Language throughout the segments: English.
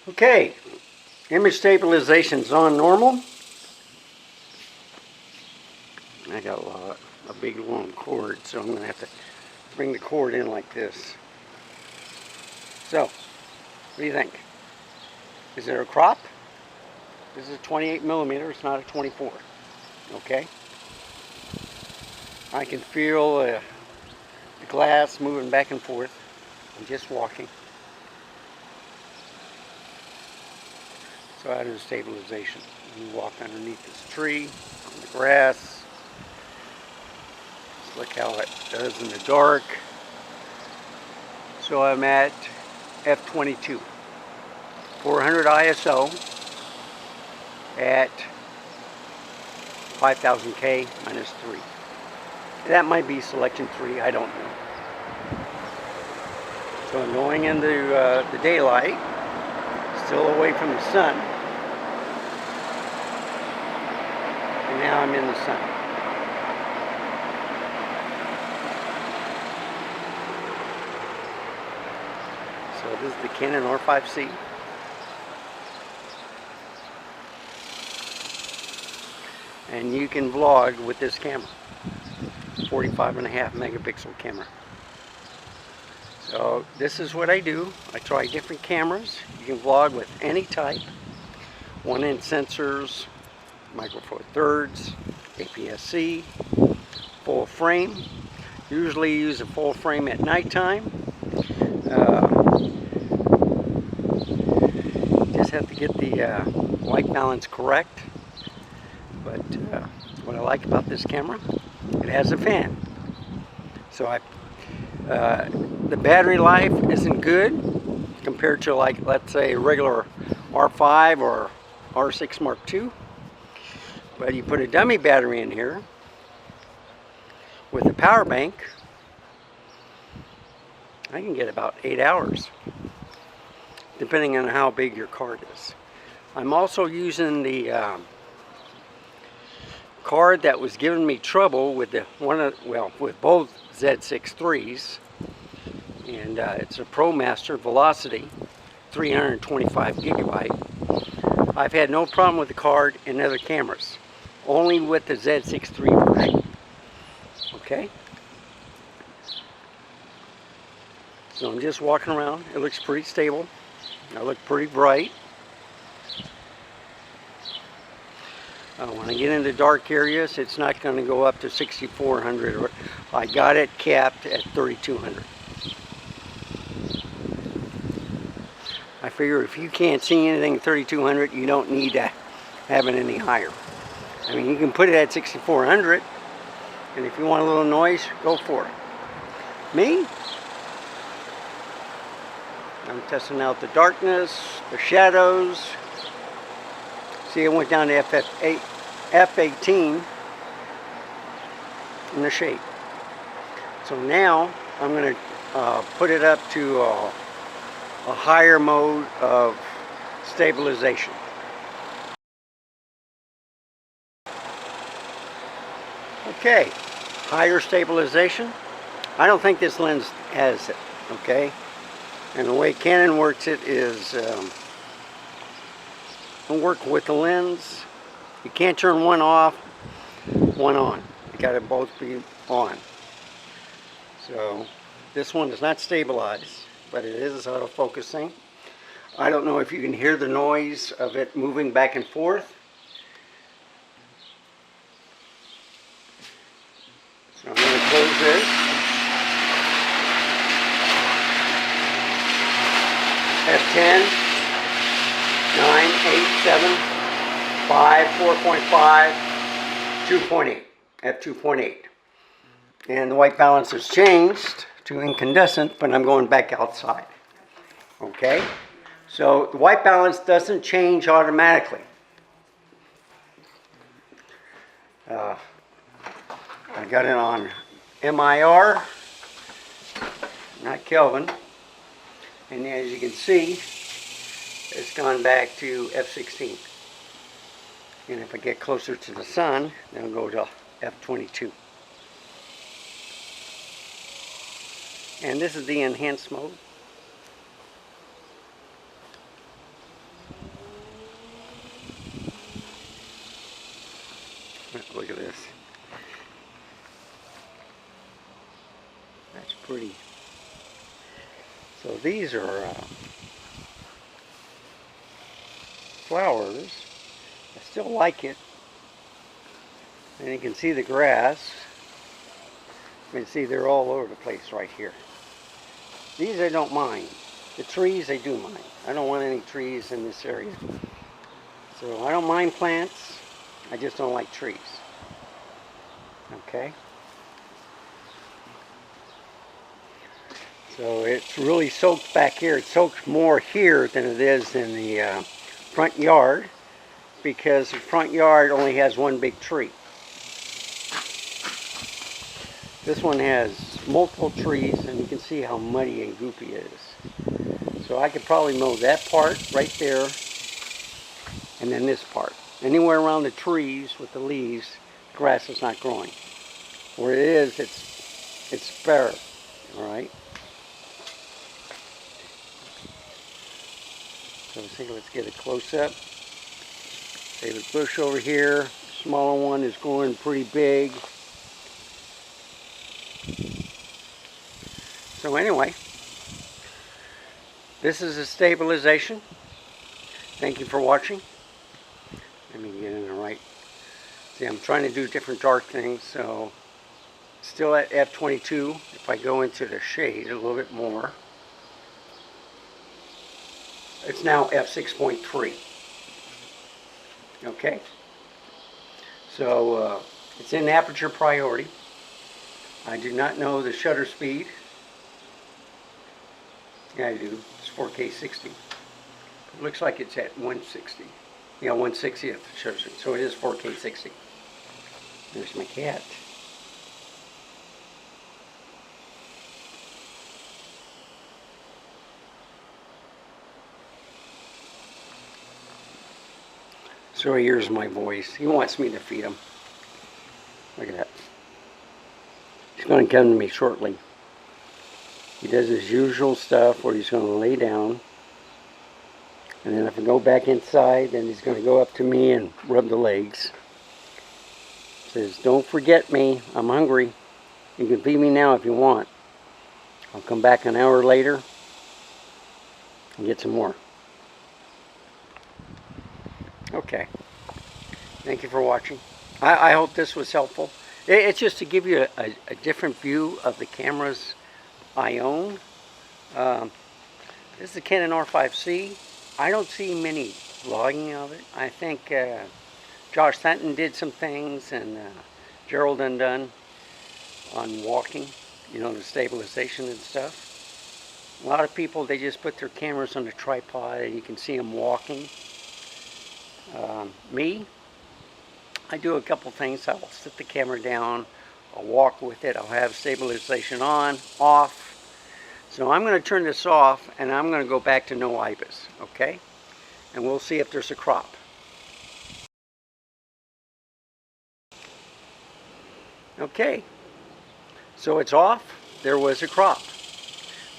Okay, image stabilization is on normal. I got a big long cord, so I'm going to have to bring the cord in like this. So, what do you think? Is there a crop? This is a 28 millimeter, it's not a 24. Okay? I can feel the glass moving back and forth. I'm just walking. So I do stabilization. You walk underneath this tree, on the grass. Just look how it does in the dark. So I'm at f22. 400 ISO at 5000K minus 3. That might be selection 3, I don't know. So I'm going into the daylight, still away from the sun. And now I'm in the sun. So this is the Canon R5C. And you can vlog with this camera. 45.5 megapixel camera. So this is what I do. I try different cameras. You can vlog with any type. 1-inch sensors, micro four thirds, APS-C, full frame. Usually use a full frame at nighttime. Just have to get the white balance correct. But what I like about this camera, it has a fan. So the battery life isn't good compared to, like, let's say, a regular R5 or R6 Mark II. But you put a dummy battery in here with a power bank, I can get about 8 hours, depending on how big your card is. I'm also using the card that was giving me trouble with with both Z6 IIIs, and it's a ProMaster Velocity 325 gigabyte. I've had no problem with the card in other cameras, only with the Z6 III version. Okay, so I'm just walking around. It looks pretty stable. I look pretty bright. When I get into dark areas, it's not going to go up to 6400. I got it capped at 3200. I figure if you can't see anything at 3200, you don't need to have it any higher. I mean, you can put it at 6400, and if you want a little noise, go for it. Me? I'm testing out the darkness, the shadows. See, I went down to F18 in the shade. So now I'm going to put it up to a higher mode of stabilization. Okay, higher stabilization. I don't think this lens has it, okay? And the way Canon works it is work with the lens. You can't turn one off, one on. You got to both be on. So this one is not stabilized, but it is auto-focusing. I don't know if you can hear the noise of it moving back and forth. So I'm going to close this. F10. 9, 8, 7, 5, 4.5, 2.8, f2.8. And the white balance has changed to incandescent, but I'm going back outside. Okay? So the white balance doesn't change automatically. I got it on MIR, not Kelvin. And as you can see, it's gone back to f16. And if I get closer to the sun, then I'll go to f22. And this is the enhanced mode. That's pretty. So these are flowers. I still like it. And you can see the grass. You can see they're all over the place right here. These I don't mind. The trees I do mind. I don't want any trees in this area. So I don't mind plants. I just don't like trees. Okay. So it's really soaked back here. It soaks more here than it is in the front yard, because the front yard only has one big tree. This one has multiple trees, and you can see how muddy and goopy it is. So I could probably mow that part right there, and then this part. Anywhere around the trees with the leaves, grass is not growing. Where it is, it's bare. All right. So let's get a close up. Say the bush over here, smaller one is growing pretty big. So anyway, this is a stabilization. Thank you for watching. Let me get in the right. See, I'm trying to do different dark things, so still at f22. If I go into the shade a little bit more, it's now f6.3. Okay, so it's in aperture priority. I do not know the shutter speed. Yeah, I do. It's 4K 60. It looks like it's at 160. Yeah, 160th shutter speed. So it is 4K 60. There's my cat. So here's my voice. He wants me to feed him. Look at that. He's going to come to me shortly. He does his usual stuff where he's going to lay down. And then if I go back inside, then he's going to go up to me and rub the legs. Says, don't forget me. I'm hungry. You can feed me now if you want. I'll come back an hour later and get some more. Okay. Thank you for watching. I hope this was helpful. It's just to give you a different view of the cameras I own. This is the Canon R5C. I don't see many vlogging of it. I think Josh Fenton did some things, and Gerald Undone on walking, you know, the stabilization and stuff. A lot of people, they just put their cameras on a tripod and you can see them walking. Me, I do a couple things. I'll sit the camera down, I'll walk with it, I'll have stabilization on, off. So I'm going to turn this off and I'm going to go back to no ibis, okay? And we'll see if there's a crop. Okay, so it's off. There was a crop.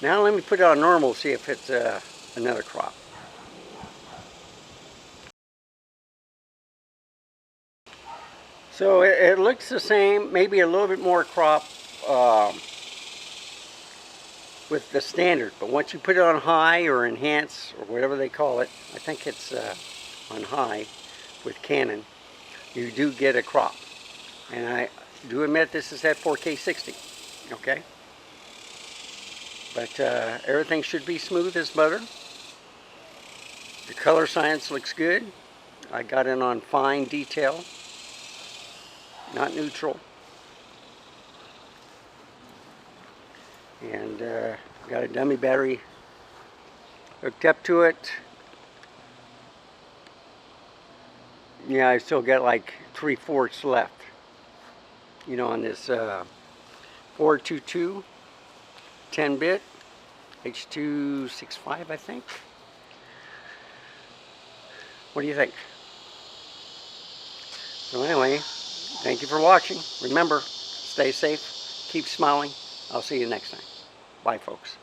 Now let me put it on normal, see if it's another crop. So it looks the same, maybe a little bit more crop with the standard, but once you put it on high or enhance or whatever they call it, I think it's on high with Canon, you do get a crop. And I do admit this is at 4K 60, okay? But everything should be smooth as butter. The color science looks good. I got in on fine detail, not neutral. And got a dummy battery hooked up to it. Yeah, I still got like 3/4 left, you know, on this 422 10-bit H.265, I think. What do you think? So anyway, thank you for watching. Remember, stay safe, keep smiling. I'll see you next time. Bye, folks.